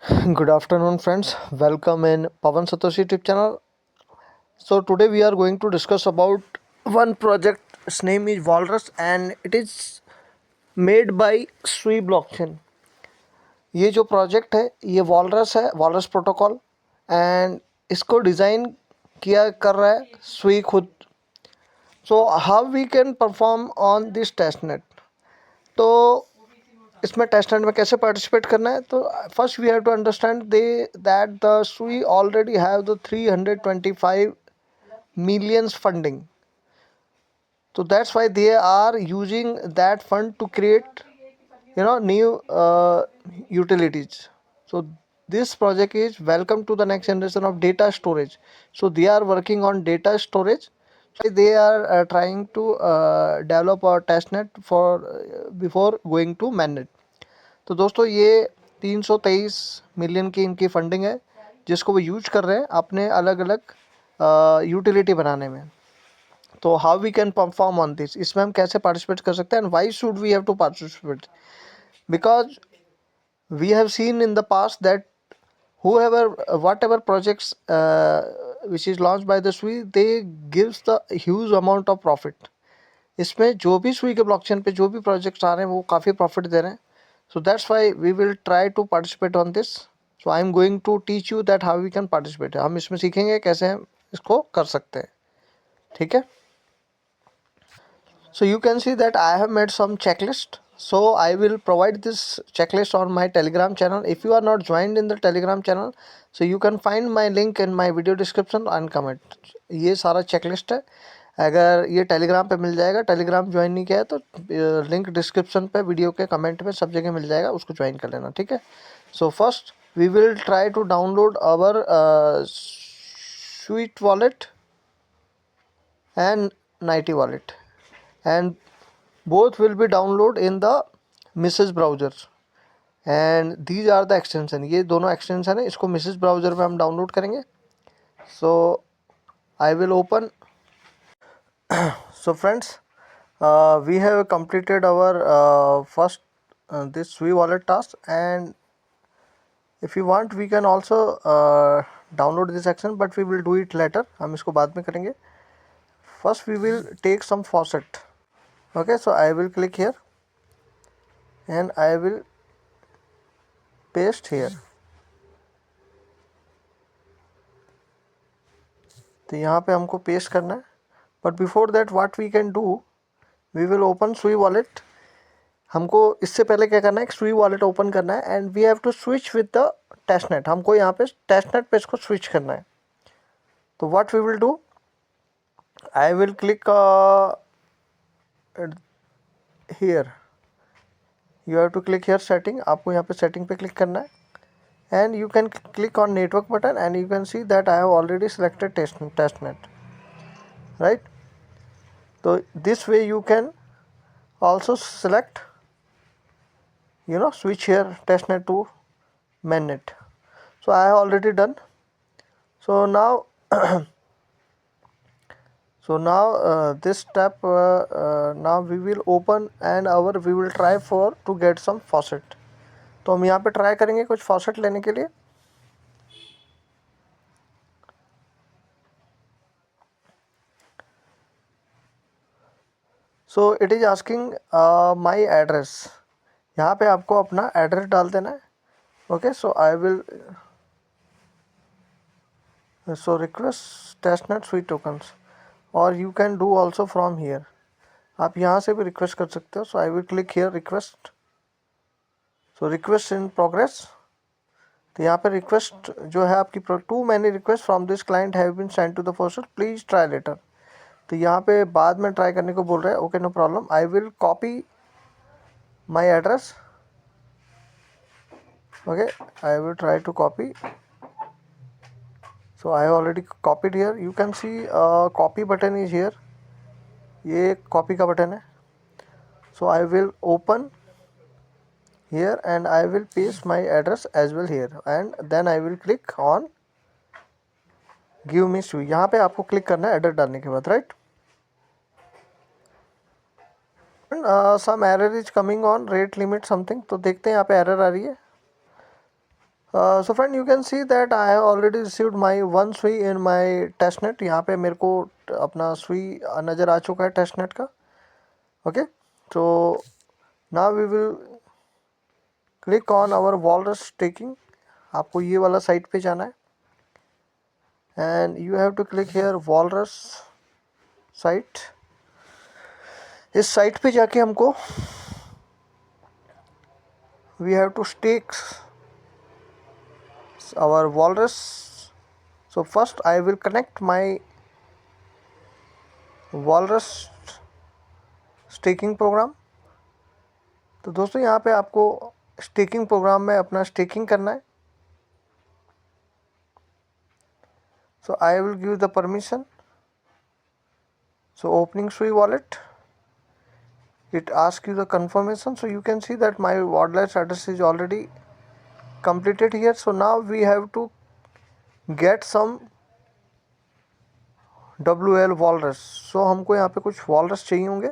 Good afternoon, friends. Welcome in Pavan Satoshi YouTube channel. So today we are going to discuss about one project. Its name is Walrus, and it is made by Sui blockchain. ये जो project है ये walrus है, walrus protocol, and इसको design किया कर रहा है सुई खुद. So how we can perform on this testnet. तो इसमें टेस्ट नेट में कैसे पार्टिसिपेट करना है. तो first we have to understand they that the Sui already have the 325 millions funding. So that's why they are using that fund to create new utilities. So this project is welcome to the next generation of data storage. So they are working on data storage. So they are trying to develop a testnet for before going to mainnet. तो दोस्तों ये 323 million की इनकी funding है जिसको वो use कर रहे हैं अपने अलग अलग यूटिलिटी बनाने में. तो how we can perform on this, इसमें हम कैसे पार्टिसिपेट कर सकते हैं and why should we have to participate. Because we have seen in the past that whoever whatever projects which is launched by the Sui, they gives the huge amount of profit. इसमें जो भी सुई के blockchain पे जो भी projects आ रहे हैं वो काफ़ी प्रॉफिट दे रहे हैं. So that's why we will try to participate on this. So I am going to teach you that how we can participate. हम इसमें सीखेंगे कैसे हम इसको कर सकते हैं. ठीक है. So you can see that I have made some checklist. So I will provide this checklist on my Telegram channel. If you are not joined in the Telegram channel, so you can find my link in my video description and comment. ये सारा checklist है. अगर ये Telegram पे मिल जाएगा, Telegram join नहीं किया है तो लिंक डिस्क्रिप्शन पे वीडियो के कमेंट में सब जगह मिल जाएगा, उसको ज्वाइन कर लेना. ठीक है. So first we will try to download our Sui wallet and Nightly wallet, and both will be download in the Mrs browser. and these are the extension. ये दोनों extension है, इसको Mrs browser में हम डाउनलोड करेंगे. so I will open. So friends, we have completed our first this Sui wallet task, and if you want we can also download this action, but we will do it later. हम इसको बाद में करेंगे. First we will take some faucet. Okay, so I will click here and I will paste here. तो यहाँ पे हमको paste करना है. But before that what we can do, we will open Sui wallet. हमको इससे पहले क्या करना है, एक सुई वॉलेट ओपन करना है and we have to switch with the testnet. हमको यहाँ पे टेस्टनेट पे इसको स्विच करना है. तो what we will do, I will click here. You have to click here setting. आपको यहाँ पे सेटिंग पे क्लिक करना है and you can click on network button and you can see that I have already selected testnet, right? So this way you can also select, switch here testnet to mainnet. So I have already done. So now this step, now we will open and we will try for to get some faucet. तो हम यहाँ पे try करेंगे कुछ faucet लेने के लिए. So it is asking my address. यहाँ पे आपको अपना एड्रेस डाल देना है. Okay, so I will request testnet Sui tokens, और you can do also from here. आप यहाँ से भी रिक्वेस्ट कर सकते हो. So I will click here request. So request in progress. तो यहाँ पे रिक्वेस्ट जो है आपकी, too many request from this client have been send to the faucet, please try later. तो यहाँ पे बाद में ट्राई करने को बोल रहे हैं. Okay, no problem. I will copy my address. Okay, I will try to copy. So I have already copied here. You can see copy button is here. ये कॉपी का बटन है. So I will open here and I will paste my address as well here, and then I will click on give me Sui. यहाँ पे आपको click करना है address डालने के बाद, right. Some error is coming on rate limit something. तो देखते हैं यहाँ पे एरर आ रही है. So friend, you can see that I have already received my one SUI in my testnet. यहाँ पे मेरे को अपना SUI नज़र आ चुका है testnet का. Okay, so now we will click on our Walrus staking. आपको ये वाला साइट पे जाना है and you have to click here Walrus site. इस साइट पे जाके हमको we have to stake our Walrus. So first I will connect my Walrus staking program. तो दोस्तों यहाँ पे आपको स्टेकिंग प्रोग्राम में अपना स्टेकिंग करना है. So I will give the permission. So opening SUI wallet, it asks you the confirmation. So you can see that my wallet address is already completed here. So now we have to get some WL walrus. So हमको यहाँ पे कुछ walrus चाहिए होंगे.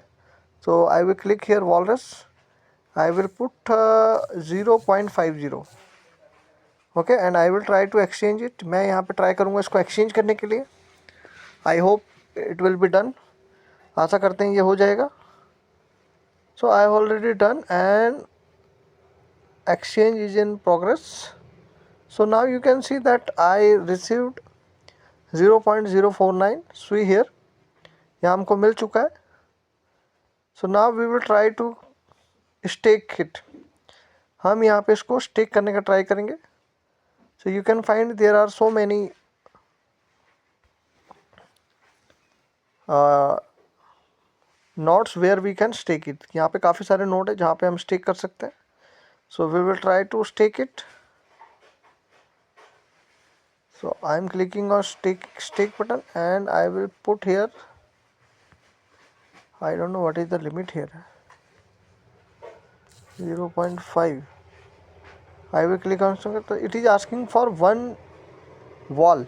So I will click here walrus. I will put 0.50. Okay, and I will try to exchange it. मैं यहाँ पे try करूँगा इसको एक्सचेंज करने के लिए. I hope it will be done. आशा करते हैं ये हो जाएगा. So I have already done and exchange is in progress. So now you can see that I received 0.049 SUI here. यहाँ हमको मिल चुका है. So now we will try to stake it. हम यहाँ पे इसको स्टेक करने का ट्राई करेंगे. So you can find there are so many nodes where we can stake it. यहाँ पे काफ़ी सारे नोड है जहाँ पे हम स्टेक कर सकते हैं. So we will try to stake it. So I am clicking on stake button and I will put here. I don't know what is the limit here. 0.5. I will click on stake. तो it is asking for one wall.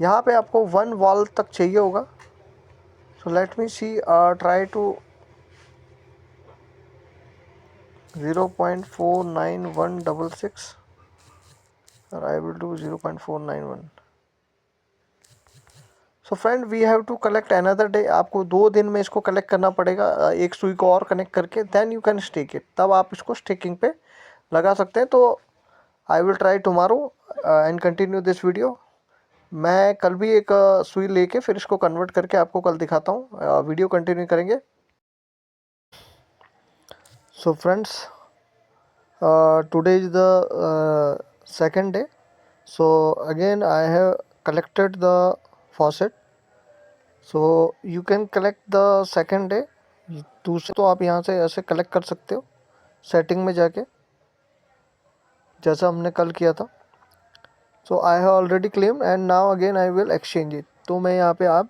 यहाँ पे आपको one wall तक चाहिए होगा. So let me see. Try to 0.49166. Or I will do 0.491. So friend we have to collect another day. आपको 2 दिन में इसको कलेक्ट करना पड़ेगा. एक SUI को और कनेक्ट करके then you can stake it. तब आप इसको स्टेकिंग पे लगा सकते हैं. तो I will try tomorrow and continue this video. मैं कल भी एक SUI लेके फिर इसको कन्वर्ट करके आपको कल दिखाता हूँ. वीडियो कंटिन्यू करेंगे. So friends, today is the second day. So again I have collected the faucet. So you can collect the second day. दूसरे तो आप यहाँ से ऐसे कलेक्ट कर सकते हो सेटिंग में जाके, जैसा हमने कल किया था. So I have already claimed and now again I will exchange it. तो मैं यहाँ पे आप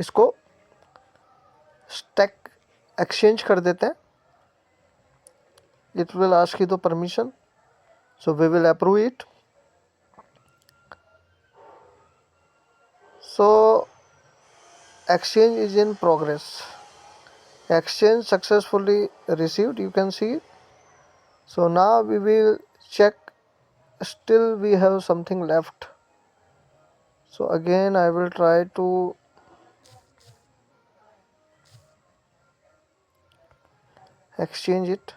इसको स्टैक एक्सचेंज कर देते हैं. It will ask you the permission. So we will approve it. So exchange is in progress. Exchange successfully received. You can see it. So now we will check. Still we have something left. So again I will try to exchange it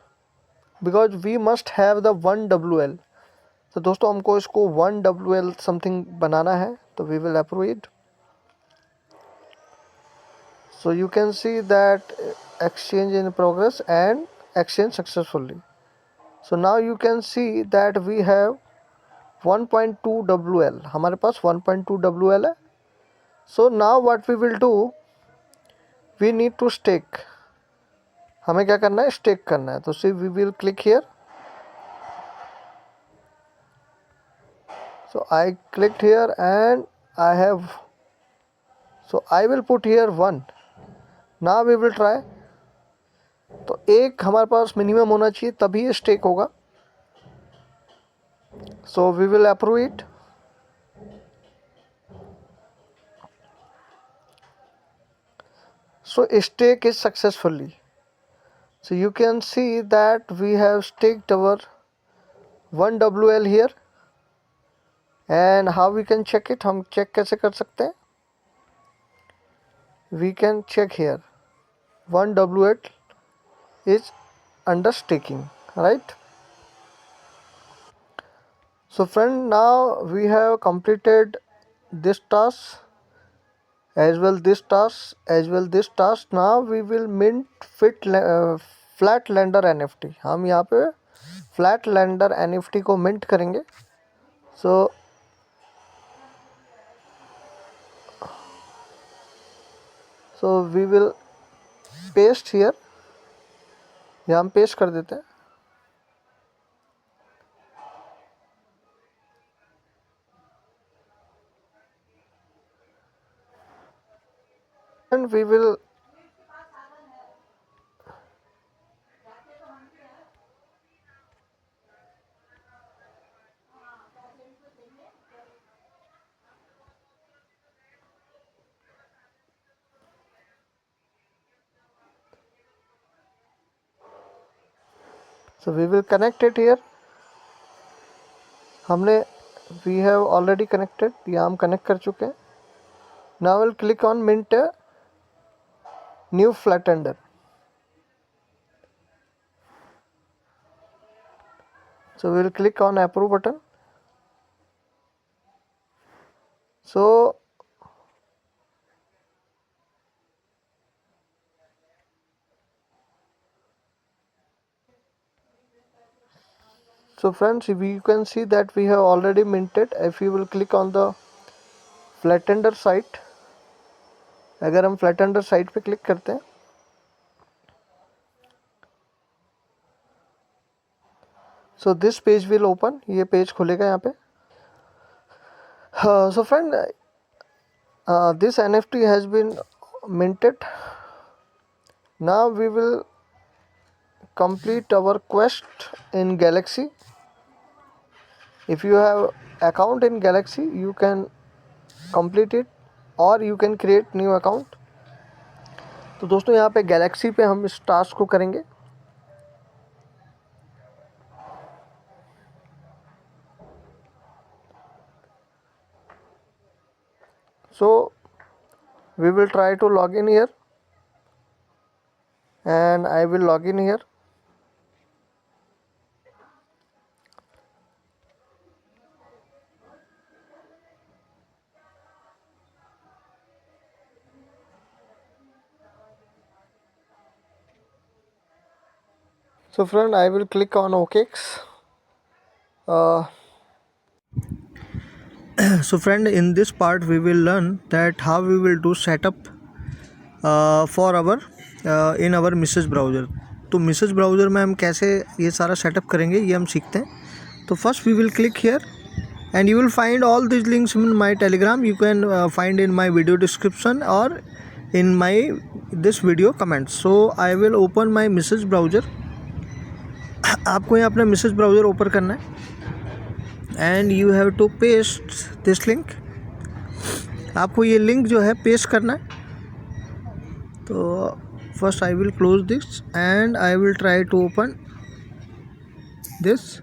because we must have the 1 WL. तो दोस्तों हमको इसको 1 WL something बनाना है. तो we will approve it. So you can see that exchange in progress and exchange successfully. So now you can see that we have 1.2 WL. हमारे पास 1.2 WL है. So now what we will do, we need to stake. हमें क्या करना है, stake करना है. तो see we will click here. So I clicked here and I have, so I will put here 1. Now we will try. तो एक हमारे पास मिनिमम होना चाहिए तभी ये स्टेक होगा. So we will approve it. So stake is successfully. So you can see that we have staked our 1 WL here. And how we can check it, हम check कैसे कर सकते हैं? We can check here 1W8 is under staking, right? So friend, now we have completed this task as well, this task as well, this task. Now we will mint Flatlander NFT. हम यहाँ पे Flatlander NFT को mint करेंगे. So we will paste here. यहाँ हम paste कर देते हैं. And we will connect it here. We have already connected. यहाँ हम connect कर चुके हैं. Now we'll click on mint a new Flatlander. So we'll click on approve button. So friends, you can see that we have already minted. If you will click on the Flatlander site, अगर हम Flatlander site पे click करते हैं, so this page will open. ये page खुलेगा यहाँ पे. So friend, this NFT has been minted. Now we will complete our quest in Galaxy. If you have account in Galaxy, you can complete it or you can create new account. तो दोस्तों यहाँ पे Galaxy पे हम इस task को करेंगे. So we will try to log in here, and I will log in here. So friend, I will click on OKX. So friend, in this part we will learn that how we will do setup for our in our Message browser. तो Message browser में हम कैसे ये सारा setup करेंगे ये हम सीखते हैं. तो first we will click here and you will find all these links in my Telegram. You can find in my video description or in my this video comments. So I will open my Message browser. आपको यहाँ अपना Message browser open करना है and you have to paste this link. आपको ये link जो है paste करना है. तो first I will close this and I will try to open this.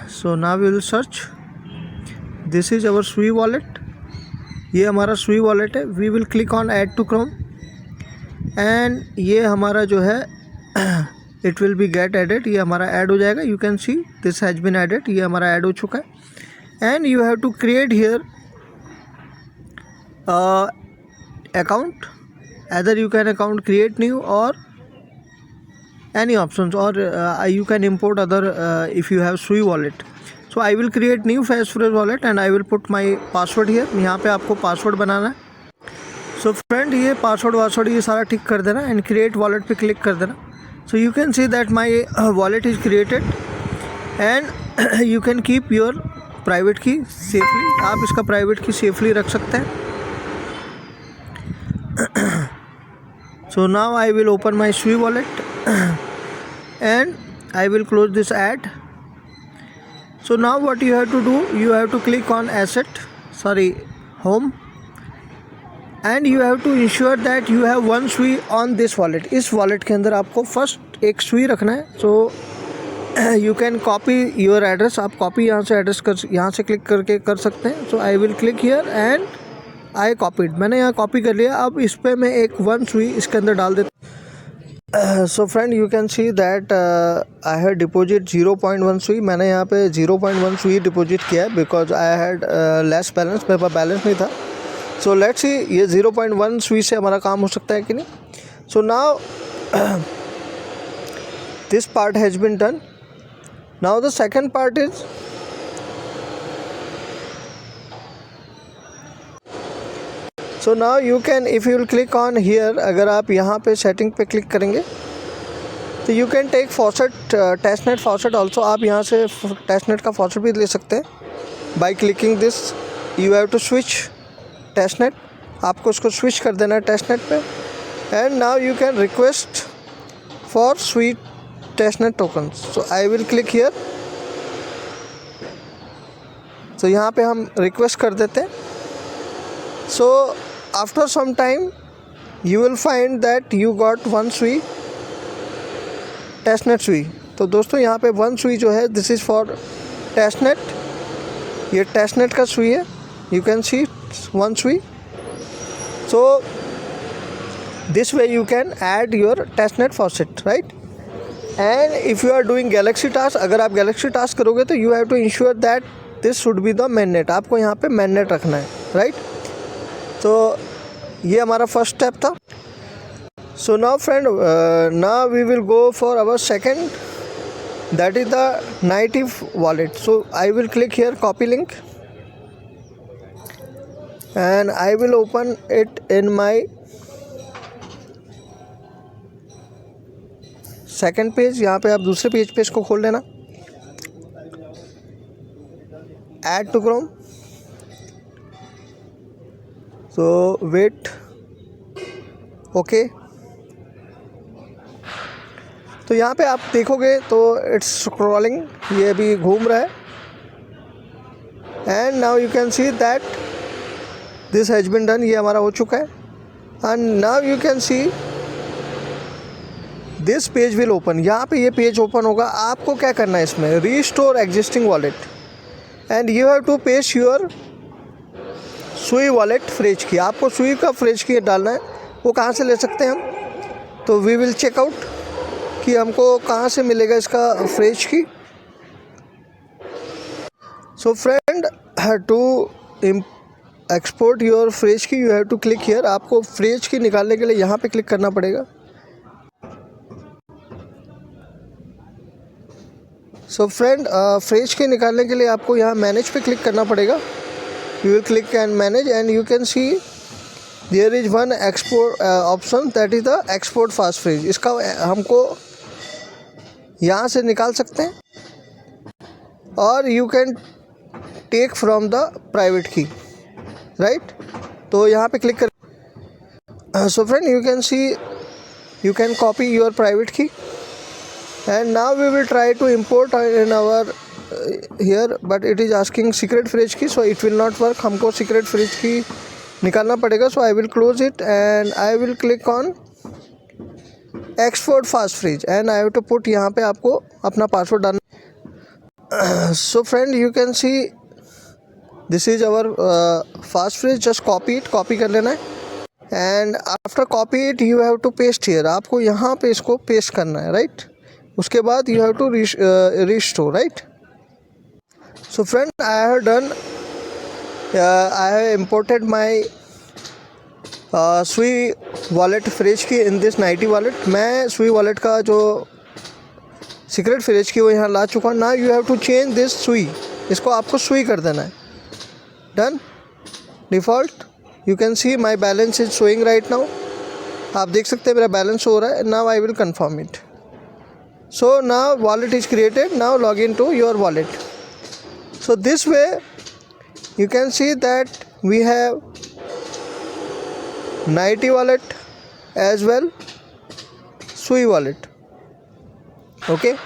So now we will search. This is our Sui wallet. ये हमारा Sui wallet है. We will click on add to Chrome and ये हमारा जो है it will be get added. ये हमारा add हो जाएगा. You can see this has been added. ये हमारा ऐड हो चुका है. And you have to create here account. Either you can account create new or any options, or you can import other if you have Sui wallet. So I will create new Passphrase wallet and I will put my password here. यहाँ पे आपको password बनाना है. So friend, ये password ये सारा टिक कर देना and create wallet पे क्लिक कर देना. So you can see that my wallet is created and you can keep your private key safely. आप इसका private key safely रख सकते हैं. So now I will open my Sui wallet and I will close this ad. So now what you have to do, you have to click on home, and you have to ensure that you have one Sui on this wallet. इस wallet के अंदर आपको first एक Sui रखना है. So you can copy your address, आप copy यहाँ से एड्रेस यहाँ से क्लिक करके कर सकते हैं. So I will click here and I copied. मैंने यहाँ कॉपी कर लिया. अब इस पर मैं एक 1 सुई इसके अंदर डाल देता. सो friend you can see that I had deposit 0.1 सुई. मैंने यहाँ पे 0.1 सुई डिपॉजिट किया है because I had less balance, मेरे पास बैलेंस नहीं था. सो लेट्स सी ये 0.1 सुई से हमारा काम हो सकता है कि नहीं. So now this part has been done. Now the second part is so now you can, if you will click on here, अगर आप यहाँ पे सेटिंग पे क्लिक करेंगे तो you can take faucet, testnet faucet also. आप यहाँ से testnet का faucet भी ले सकते हैं. by clicking this you have to switch testnet. आपको उसको switch कर देना है testnet पे. and now you can request for sweet testnet tokens. so I will click here. so यहाँ पे हम request कर देते हैं. so after some time you will find that you got 1 सुई testnet सुई. तो दोस्तों यहाँ पे 1 सुई जो है this is for testnet. ये testnet का सुई है. you can see 1 सुई. so this way you can add your testnet faucet, right? and if you are doing galaxy task, अगर आप galaxy task करोगे तो you have to ensure that this should be the mainnet. आपको यहाँ पे mainnet रखना है, right? तो ये हमारा first step था. so now friend, now we will go for our second, that is the native wallet. so I will click here copy link and I will open it in my second page. यहाँ पे आप दूसरे page पे इसको खोल लेना. Add to Chrome. So wait. Okay. तो यहाँ पे आप देखोगे तो इट्स स्क्रॉलिंग, ये अभी घूम रहा है. And now you can see that this has been done. ये हमारा हो चुका है. And now you can see this page will open. यहाँ पे ये पेज ओपन होगा. आपको क्या करना है इसमें, restore existing wallet and you have to paste your Sui wallet phrase key. आपको सुई का फ्रेज की डालना है. वो कहाँ से ले सकते हैं हम, तो वी विल चेक आउट कि हमको कहाँ से मिलेगा इसका phrase key. So friend, to export your phrase key you have to click here. आपको फ्रेज की निकालने के लिए यहाँ पे क्लिक करना पड़ेगा. सो फ्रेंड, फ्रेज के निकालने के लिए आपको यहाँ मैनेज पे क्लिक करना पड़ेगा. You will click and manage and you can see there is one export option, that is the export fast phrase. इसका हमको यहाँ से निकाल सकते हैं और you can take from the private key, right. तो यहाँ पे क्लिक कर. So friend you can see you can copy your private key and now we will try to import in our here, but it is asking secret phrase key, so it will not work. हमको secret phrase key निकालना पड़ेगा. so I will close it and I will click on export fast phrase and I have to put यहाँ पे आपको अपना password डालना. so friend you can see this is our fast phrase. just copy it, copy कर लेना है and after copy it you have to paste here. आपको यहाँ पे इसको paste करना है, right. उसके बाद you have to restore, right. so friend I have done, I have imported my Sui wallet phrase की in this 90 wallet. मैं Sui wallet का जो secret phrase की वो यहाँ ला चुका हूँ. now you have to change this Sui, इसको आपको Sui कर देना है. done. default you can see my balance is showing right now. आप देख सकते हैं मेरा बैलेंस हो रहा है. now I will confirm it. so now wallet is created. now log in to your wallet. so this way you can see that we have 90 wallet as well Sui wallet. okay,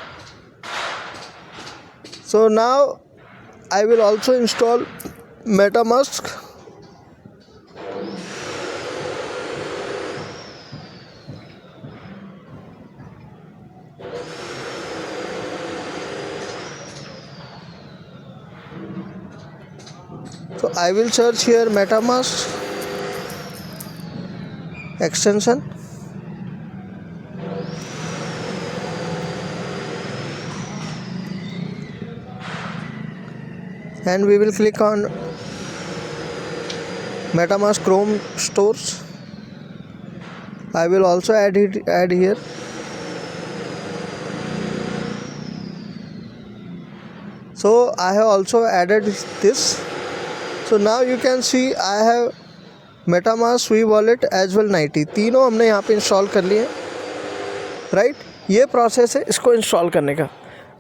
so now I will also install MetaMask. So I will search here MetaMask extension, and we will click on MetaMask Chrome stores. I will also add here. So I have also added this. So now you can see I have MetaMask, Sui Wallet as well 90, तीनों हमने यहाँ पे install कर लिए, right. ये process है इसको install करने का।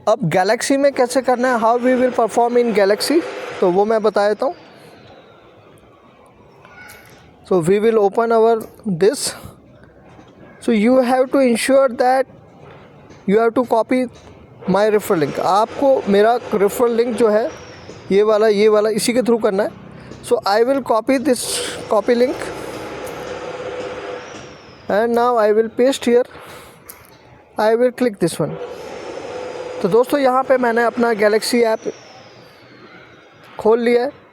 अब गैलेक्सी में कैसे करना है, how we will perform in Galaxy, तो वो मैं बता देता हूँ। So we will open our this. So you have to ensure that you have to copy my referral link. आपको मेरा रेफरल लिंक जो है ये वाला इसी के थ्रू करना है। So I will copy this copy link and now I will paste here, I will click this one. तो दोस्तों यहाँ पे मैंने अपना गैलेक्सी ऐप खोल लिया है।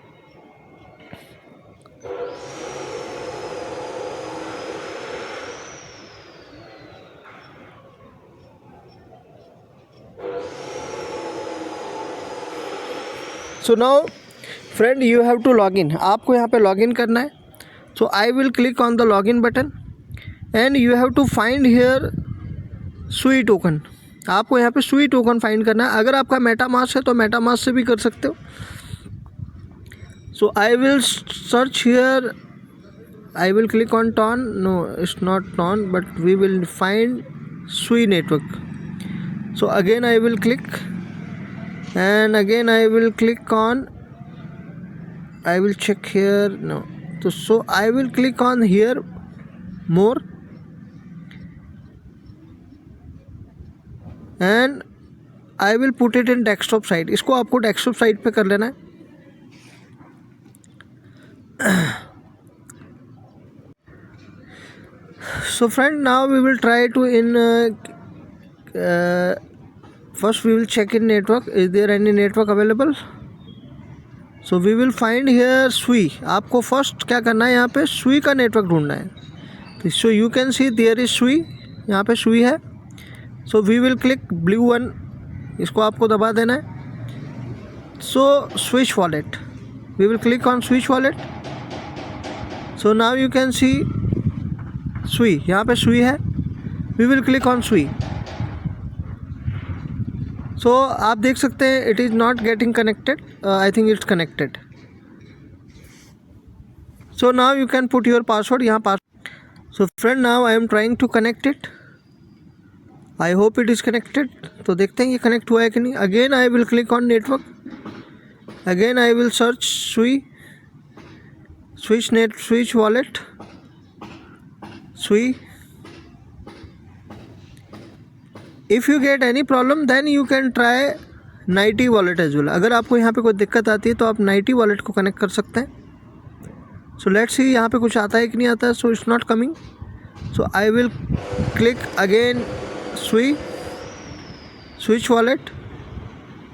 So now friend you have to log in, आपको यहाँ पे लॉग इन करना है। So I will click on the log in button and you have to find here Sui token. आपको यहाँ पे सुई टोकन फाइंड करना है। अगर आपका मेटामास्क है तो मेटामास्क से भी कर सकते हो। So I will search here, I will click on Ton, no it's not Ton but we will find Sui network. So again I will click and again I will click on, I will check here, no, so I will click on here more and I will put it in desktop side। इसको आपको desktop side पे कर लेना है। So friend, now we will try to first we will check in network, is there any network available। so we will find here Sui। आपको first क्या करना है, यहाँ पे Sui का नेटवर्क ढूंढना है। so you can see there is Sui, यहाँ पे Sui है। so we will click blue one, इसको आपको दबा देना है। so switch wallet, we will click on switch wallet। so now you can see Sui, यहाँ पे Sui है, we will click on Sui। सो आप देख सकते हैं it is not getting connected, I think it's connected. So now you can put your password यहाँ password. So friend now I am trying to connect it, I hope it is connected. तो देखते हैं ये connect हुआ है कि नहीं। Again I will click on network, again I will search Sui, switch wallet, Sui. If you get any problem then you can try Nightly wallet as well. अगर आपको यहाँ पे कोई दिक्कत आती है तो आप नाइटी वॉलेट को कनेक्ट कर सकते हैं। सो लेट्स सी यहाँ पे कुछ आता है कि नहीं आता है। So it's not coming, so I will click again switch wallet.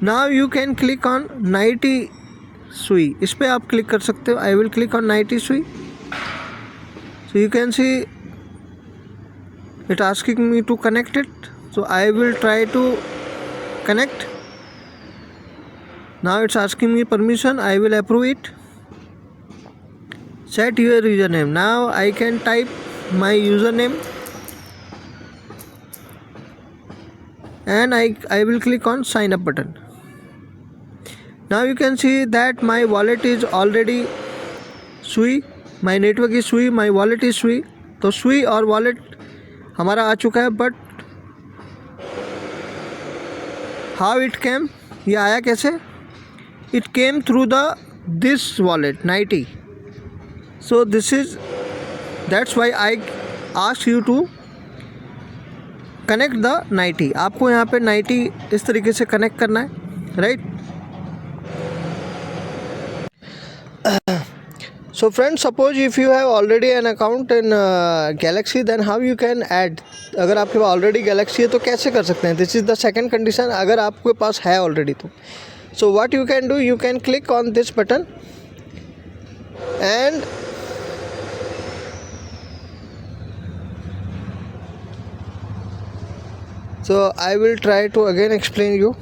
Now you can click on Nightly Sui, इस पर आप क्लिक कर सकते हो। I will click on Nightly Sui. So you can see it asking me to connect it, so I will try to connect। now it's asking me permission, I will approve it। set your username, now I can type my username and I will click on sign up button। now you can see that my wallet is already Sui, my network is Sui, my wallet is Sui। तो Sui और wallet हमारा आ चुका है, but how it came, ये आया कैसे, it came through the this wallet 90। So this is that's why I ask you to connect the 90। आपको यहाँ पे 90 इस तरीके से कनेक्ट करना है, right. So friends, suppose if you have already an account in Galaxy, then how you can add। अगर आपके पास ऑलरेडी गैलेक्सी है तो कैसे कर सकते हैं, this is the second condition. अगर आपके पास है ऑलरेडी तो so what you can do, you can click on this button and so I will try to again explain you.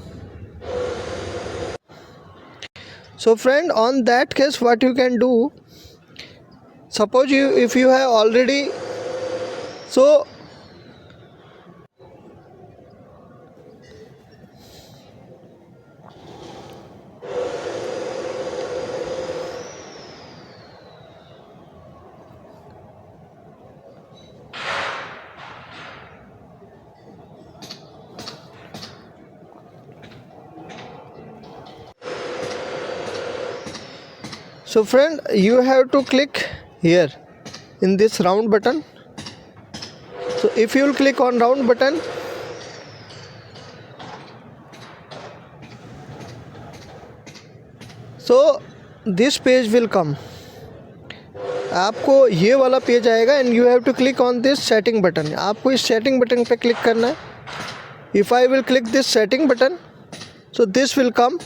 So friend, on that case what you can do, suppose you, if you have already, so friend, you have to click here in this round button. So if you will click on round button, so this page will come, आपको ये वाला page आएगा and you have to click on this setting button. आपको इस setting button पे click करना है. If I will click this setting button, so this will come,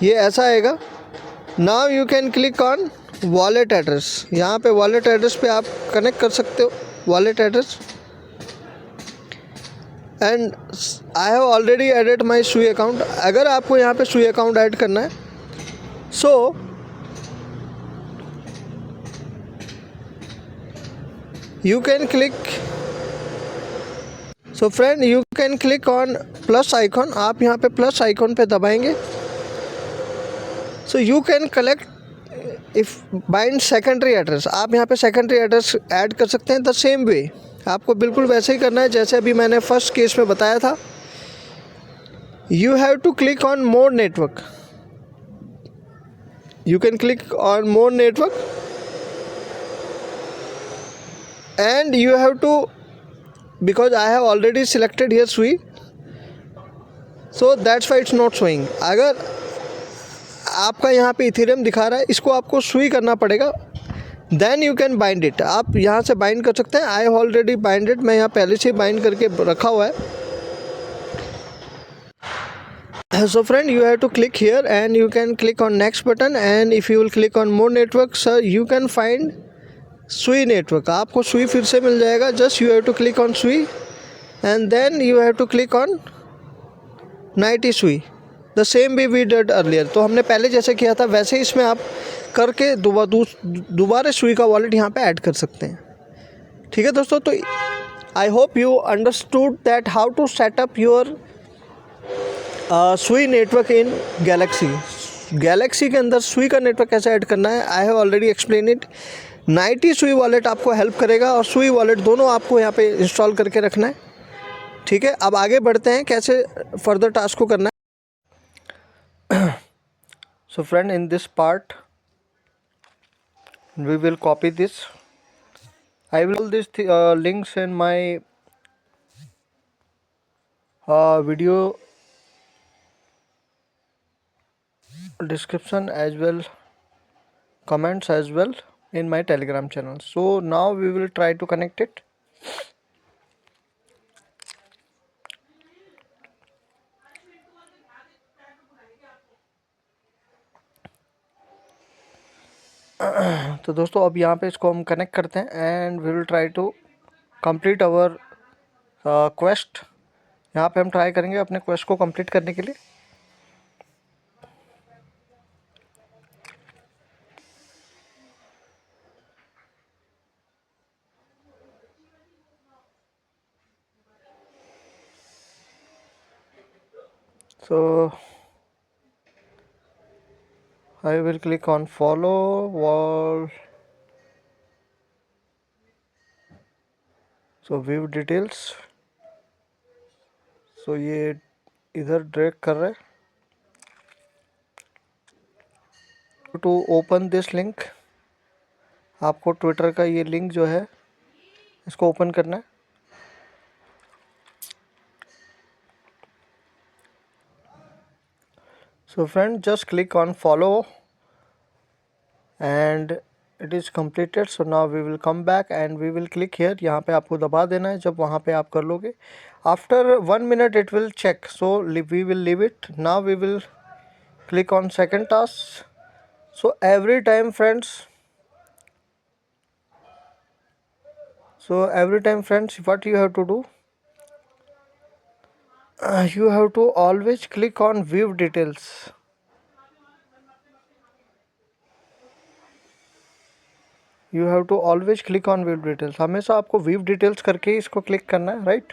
ये ऐसा आएगा. Now you can click on wallet address. यहाँ पे वॉलेट एड्रेस पे आप कनेक्ट कर सकते हो wallet address. And I have already added my Sui account. अगर आपको यहाँ पे सुई अकाउंट ऐड करना है, सो you can click, so friend you can click on plus icon. आप यहाँ पे plus icon पे दबाएंगे. so you can collect if bind secondary address. आप यहाँ पे secondary address ऐड कर सकते हैं. the same way आपको बिल्कुल वैसे ही करना है जैसे अभी मैंने फर्स्ट केस में बताया था. you have to click on more network. you can click on more network and you have to, because I have already selected here SUI, so that's why it's not showing. अगर आपका यहाँ पे Ethereum दिखा रहा है, इसको आपको SUI करना पड़ेगा, then you can bind it. आप यहाँ से बाइंड कर सकते हैं. I have already binded, मैं यहाँ पहले से बाइंड करके रखा हुआ है. So friend, you have to click here and you can click on next button, and if you will click on more network, sir, you can find SUI network. आपको SUI फिर से मिल जाएगा. Just you have to click on SUI and then you have to click on 90 SUI. The same way we did earlier. तो हमने पहले जैसे किया था वैसे ही इसमें आप करके दोबारा SUI का वॉलेट यहाँ पे ऐड कर सकते हैं. ठीक है दोस्तों, तो I hope you understood that how to setup your SUI network in Galaxy के अंदर SUI का नेटवर्क कैसे ऐड करना है. I have already explain it. 90 SUI wallet आपको हेल्प करेगा और SUI वॉलेट दोनों आपको यहाँ पे इंस्टॉल करके रखना है. ठीक है, अब आगे बढ़ते हैं कैसे फर्दर टास्क को करना है. So friend, in this part we will copy this. I will this links in my video description as well, comments as well in my telegram channel. So now we will try to connect it. तो दोस्तों अब यहाँ पे इसको हम connect करते हैं and we will try to complete our quest. यहाँ पे हम ट्राई करेंगे अपने क्वेस्ट को कंप्लीट करने के लिए. So I will click on follow wall. So view details. So ये इधर ड्रैग कर रहा है. टू ओपन दिस लिंक, आपको ट्विटर का ये लिंक जो है इसको ओपन करना है. So friend, just click on follow and it is completed. So now we will come back and we will click here. यहाँ पे आपको दबा देना है. जब वहाँ पे आप कर लोगे, after 1 minute it will check. So we will leave it. Now we will click on second task. So every time friends, what you have to do, you have to always click on view details. You have to always click on view details. हमेशा आपको view details करके ही इसको click करना है, right?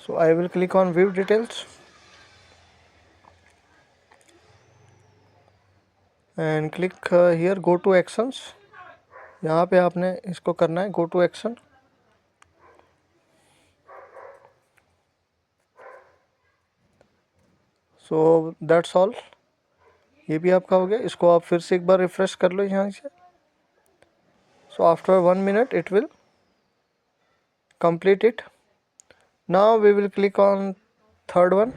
So I will click on view details and click here go to actions. यहाँ पे आपने इसको करना है go to action. So that's all. ये भी आपका हो गया. इसको आप फिर से एक बार रिफ्रेश कर लो यहाँ से. So after 1 minute it will complete it. Now we will click on third one.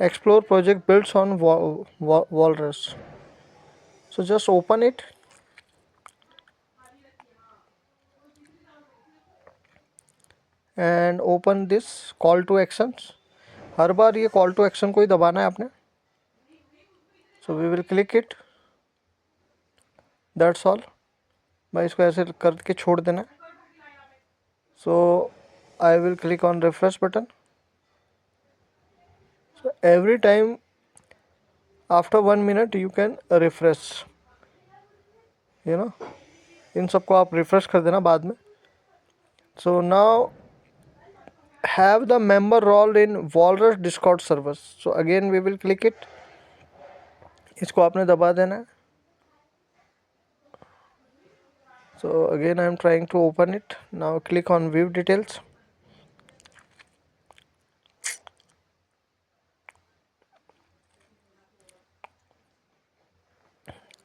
Explore project builds on Walrus. So just open it and open this call to actions. हर बार ये call to action को ही दबाना है आपने. So we will click it. That's all. मैं इसको ऐसे करके छोड़ देना है. So I will click on refresh button. So every time after 1 minute you can refresh. You know, इन सबको आप refresh कर देना बाद में. So now have the member role in Walrus Discord servers. So again we will click it. इसको आपने दबा देना है. So again I am trying to open it. Now click on view details.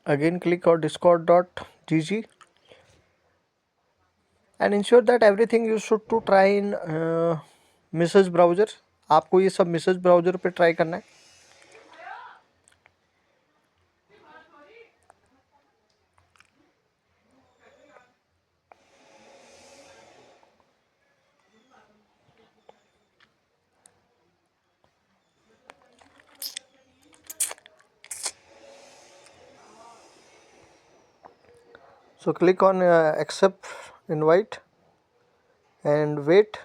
Again click on discord.gg and ensure that everything you should to try in message browser. आपको ये सब message browser पे try करना है. So click on accept invite and wait.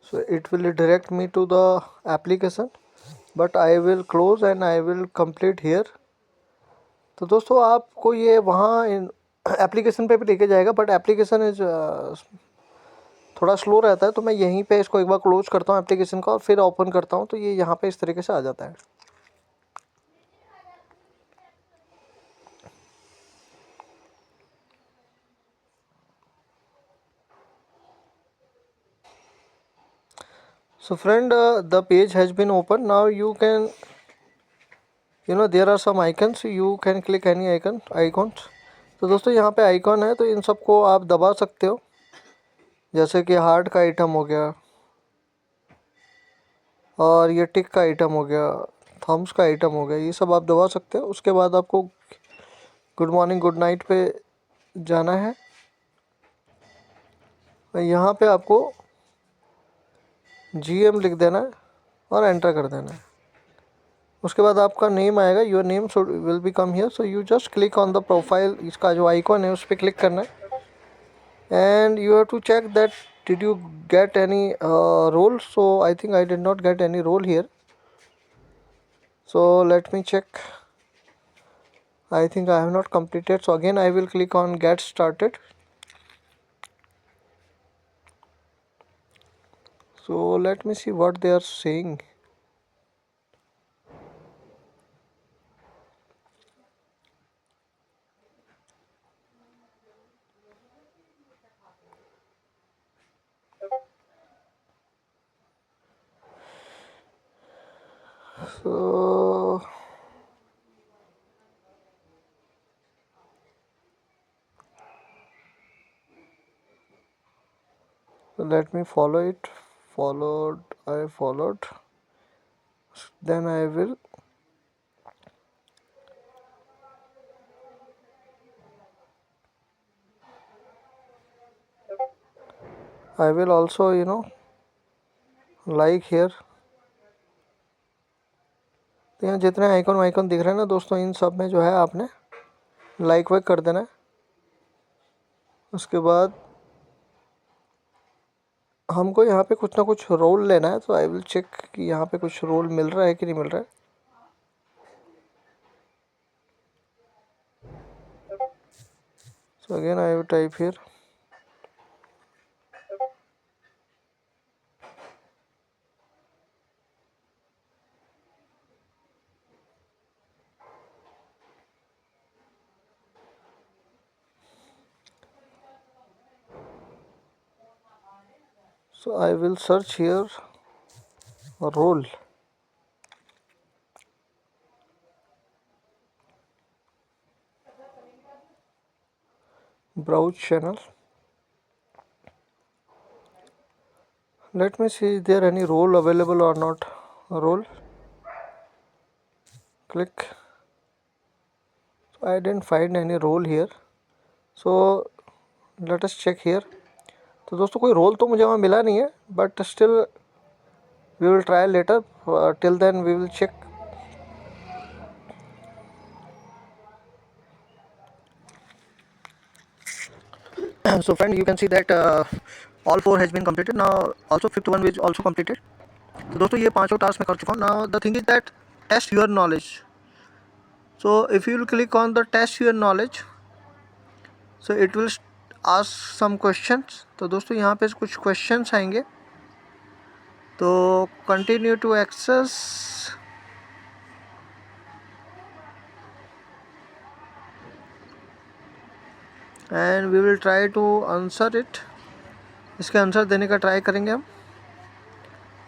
So it will direct me to the application, but I will close and I will complete here. तो दोस्तों आपको ये वहाँ एप्लीकेशन पे भी लेके जाएगा, बट एप्लीकेशन इज थोड़ा स्लो रहता है. तो मैं यहीं पे इसको एक बार क्लोज करता हूँ एप्लीकेशन का और फिर ओपन करता हूँ, तो ये यहाँ पे इस तरीके से आ जाता है. So friend, the page has been opened. Now you can, there are some icons. You can click any icons. तो दोस्तों यहाँ पे आइकॉन है, तो इन सबको आप दबा सकते हो. जैसे कि हार्ट का आइटम हो गया और ये टिक का आइटम हो गया, थम्स का आइटम हो गया, ये सब आप दबा सकते हो. उसके बाद आपको गुड मॉर्निंग गुड नाइट पे जाना है. यहाँ पे आपको GM लिख देना है और एंटर कर देना है. उसके बाद आपका नेम आएगा. Your name will be come here. So you just click on the profile. इसका जो आइकॉन है उस पर क्लिक करना है and you have to check that did you get any role. So I think I did not get any role here, so let me check. I think I have not completed, so again I will click on get started. So let me see what they are saying. So Let me follow it. I followed. Then I will also like here. तो यहाँ जितने icon वाइकॉन दिख रहे हैं ना दोस्तों, इन सब में जो है आपने लाइक वाइक कर देना है। उसके बाद हमको यहाँ पे कुछ ना कुछ रोल लेना है, तो आई विल चेक कि यहाँ पे कुछ रोल मिल रहा है कि नहीं मिल रहा है। So again I will type here. So I will search here role. Browse channel. Let me see is there any role available or not. Role. Click. So I didn't find any role here. So let us check here. तो दोस्तों कोई role तो मुझे वहाँ मिला नहीं है, but still we will try later. Till then we will check. So friend, you can see that all four has been completed. Now also fifth one is also completed. तो दोस्तों ये पांचों टास्क मैं कर चुका हूँ. Now the thing is that test your knowledge. So if you will click on the test your knowledge, so it will ask some questions. तो दोस्तों यहाँ पे कुछ questions आएंगे. तो continue to access. And we will try to answer it. इसके answer देने का ट्राई करेंगे हम.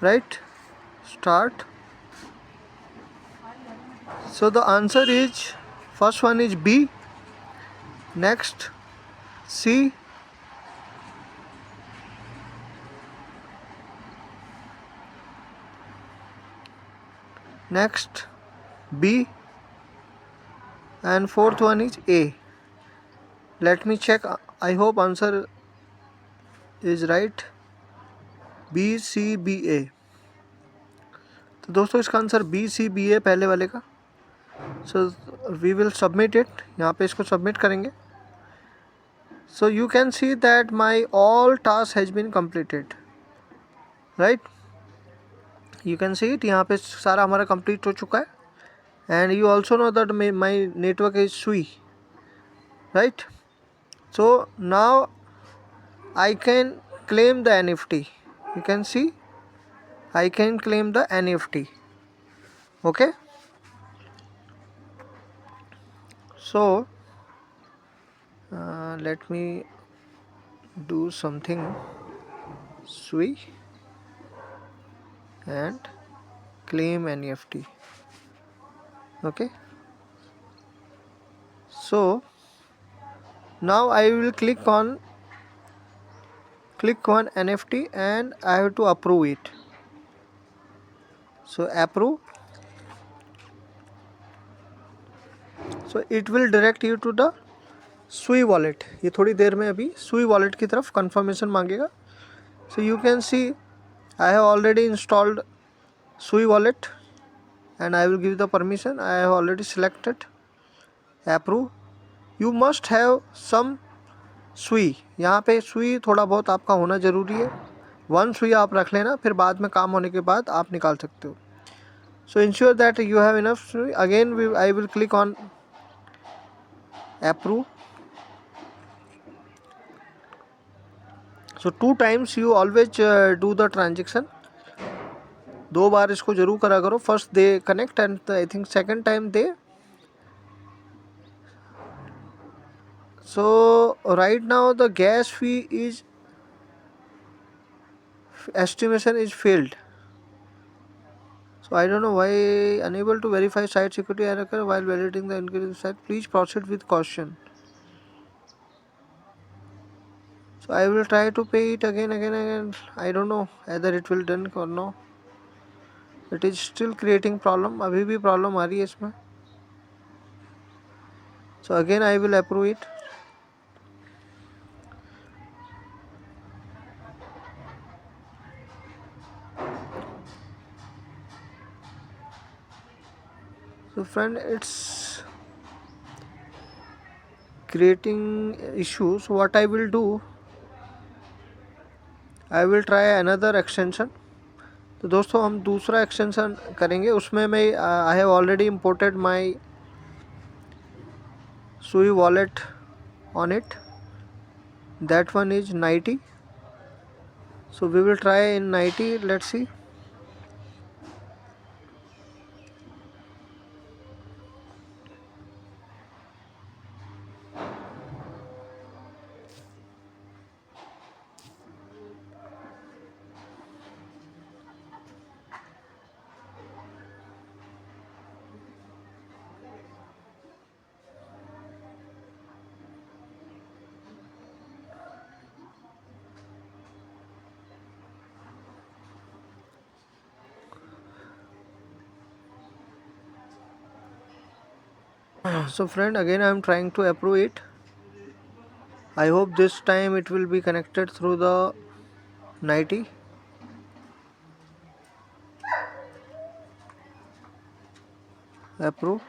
Right? Start. So the answer is, first one is B. Next C. Next B. And fourth one is A. Let me check. I hope answer is right. B C B A. तो दोस्तों इसका answer B C B A पहले वाले का. So we will submit it. यहाँ पे इसको submit करेंगे. So you can see that my all task has been completed. Right? You can see it. यहाँ पे सारा हमारा complete हो चुका है. And you also know that my network is SUI. Right? So now I can claim the NFT. You can see I can claim the NFT. Okay. So let me do something. SUI and claim NFT. Okay. So now I will click on NFT and I have to approve it. So approve. So it will direct you to the SUI wallet. ये थोड़ी देर में अभी SUI wallet की तरफ confirmation मांगेगा. So you can see I have already installed SUI wallet and I will give the permission. I have already selected approve. You must have some SUI. यहाँ पे SUI थोड़ा बहुत आपका होना ज़रूरी है. 1 SUI आप रख लेना, फिर बाद में काम होने के बाद आप निकाल सकते हो. So ensure that you have enough SUI. Again I will click on approve. So 2 times you always do the transaction. 2 बार इसको जरूर करा करो. First they connect and I think second time they. So right now the gas fee is estimation is failed. So I don't know why. Unable to verify site security error while validating the encrypted site. Please proceed with caution. So I will try to pay it again. I don't know either it will done or no. It is still creating problem. अभी भी problem आ रही है इसमें. So again I will approve it. So friend, it's creating issues. What I will do, I will try another extension. तो दोस्तों हम दूसरा extension करेंगे. उसमें मैं आई have already imported my Sui wallet on it. That one is 90. So we will try in 90. Let's see. So friend, again I am trying to approve it. I hope this time it will be connected through the 90. Approve.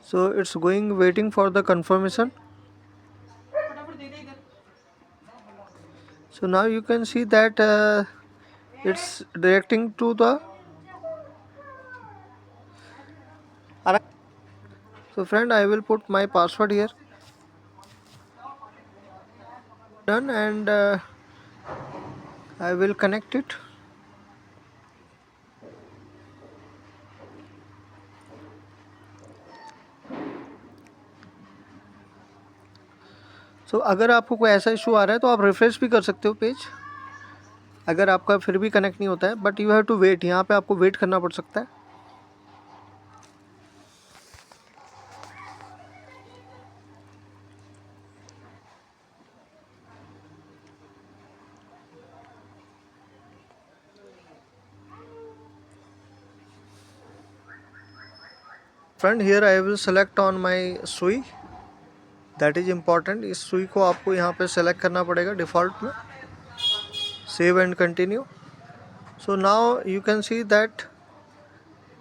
So it's going waiting for the confirmation. So now you can see that it's directing to the. So friend, I will put my password here. Done, and I will connect it. सो अगर आपको कोई ऐसा issue आ रहा है तो आप refresh भी कर सकते हो पेज, अगर आपका फिर भी कनेक्ट नहीं होता है. But you have to wait. यहाँ पे आपको वेट करना पड़ सकता है. Friend, here I will select on my Sui. That is important. इस सुई को आपको यहाँ पे सेलेक्ट करना पड़ेगा डिफ़ॉल्ट में. Save and continue. So now you can see that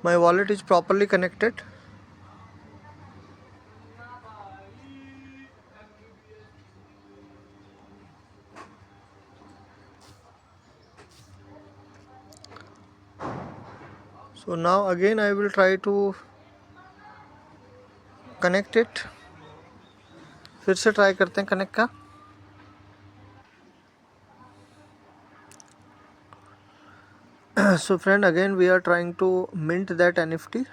my wallet is properly connected. So now again I will try to connect it. फिर से ट्राई करते हैं कनेक्ट का. So friend, again we are trying to mint that NFT.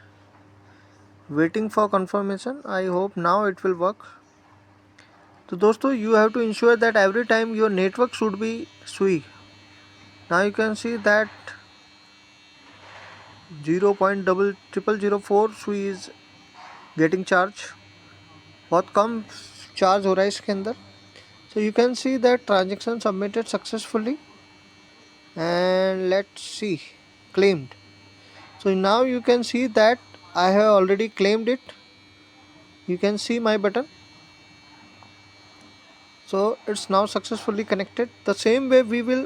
Waiting for confirmation. I hope now it will work. तो दोस्तों, you have to ensure that every time your network should be Sui. Now you can see that 0.0004 Sui is getting charge. बहुत कम charge हो रहा है इसके अंदर. So you can see that transaction submitted successfully. And let's see, claimed. So now you can see that I have already claimed it. You can see my button. So it's now successfully connected. The same way we will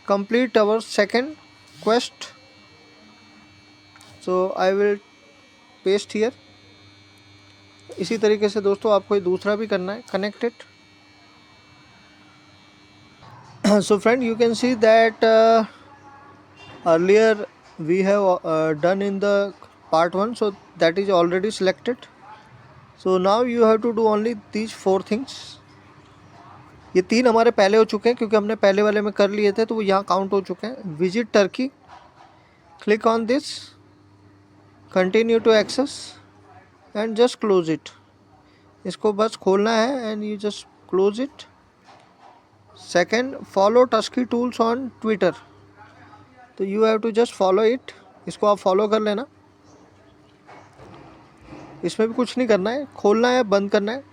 complete our second quest. So I will paste here. इसी तरीके से दोस्तों आपको ये दूसरा भी करना है, connected. So friend, you can see that earlier we have done in the part 1, so that is already selected. So now you have to do only these 4 things. ये 3 हमारे पहले हो चुके हैं क्योंकि हमने पहले वाले में कर लिए थे, तो वो यहाँ काउंट हो चुके हैं. Visit Turkey, click on this, continue to access and just close it. इसको बस खोलना है and you just close it. Second, follow Tusky tools on Twitter. तो you have to just follow it. इसको आप फॉलो कर लेना। इसमें भी कुछ नहीं करना है, खोलना है, बंद करना है।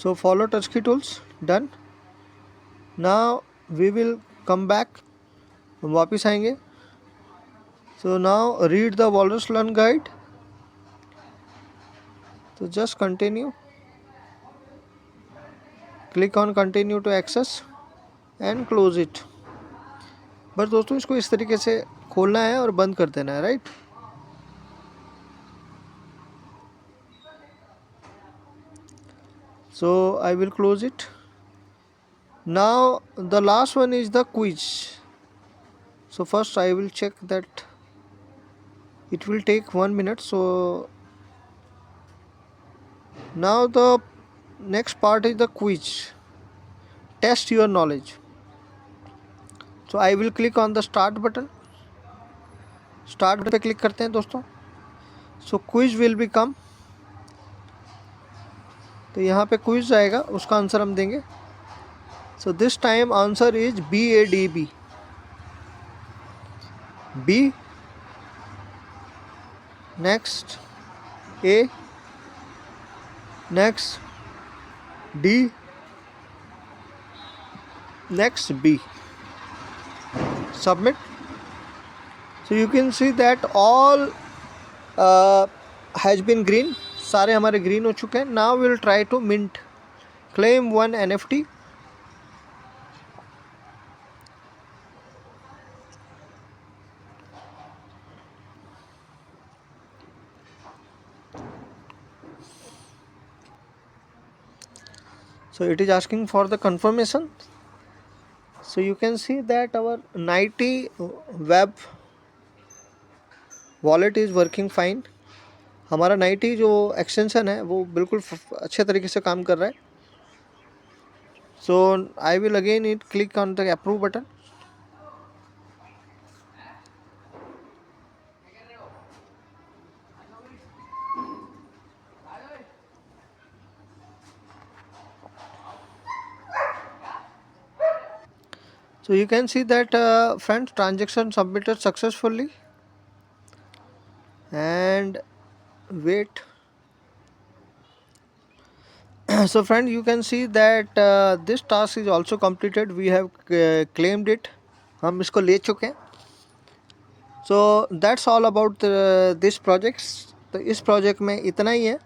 So follow touch key tools, done. Now we will come back, हम वापस आएंगे. So now read the Walrus Learn guide. So just continue, click on continue to access and close it. बस दोस्तों इसको इस तरीके से खोलना है और बंद कर देना है, right. So I will close it. Now the last one is the quiz. So first I will check that it will take 1 minute. So now the next part is the quiz. Test your knowledge. So I will click on the start button. Start पे click करते हैं दोस्तों. सो quiz will be कम. तो यहाँ पे quiz आएगा, उसका answer हम देंगे. So this time answer is BADB. B, next A, next D, next B. Submit. So you can see that all has been green. सारे हमारे ग्रीन हो चुके हैं. Now we will try to mint, claim 1 NFT. So it is asking for the confirmation. So you can see that our Nighty web wallet is working fine. हमारा Nighty जो extension है वो बिल्कुल अच्छे तरीके से काम कर रहा है. So I will again click on the approve button. So you can see that friends, transaction submitted successfully. And wait. So friend, you can see that this task is also completed. We have claimed it. हम इसको ले चुके हैं. So that's all about this projects. तो इस project में इतना ही है.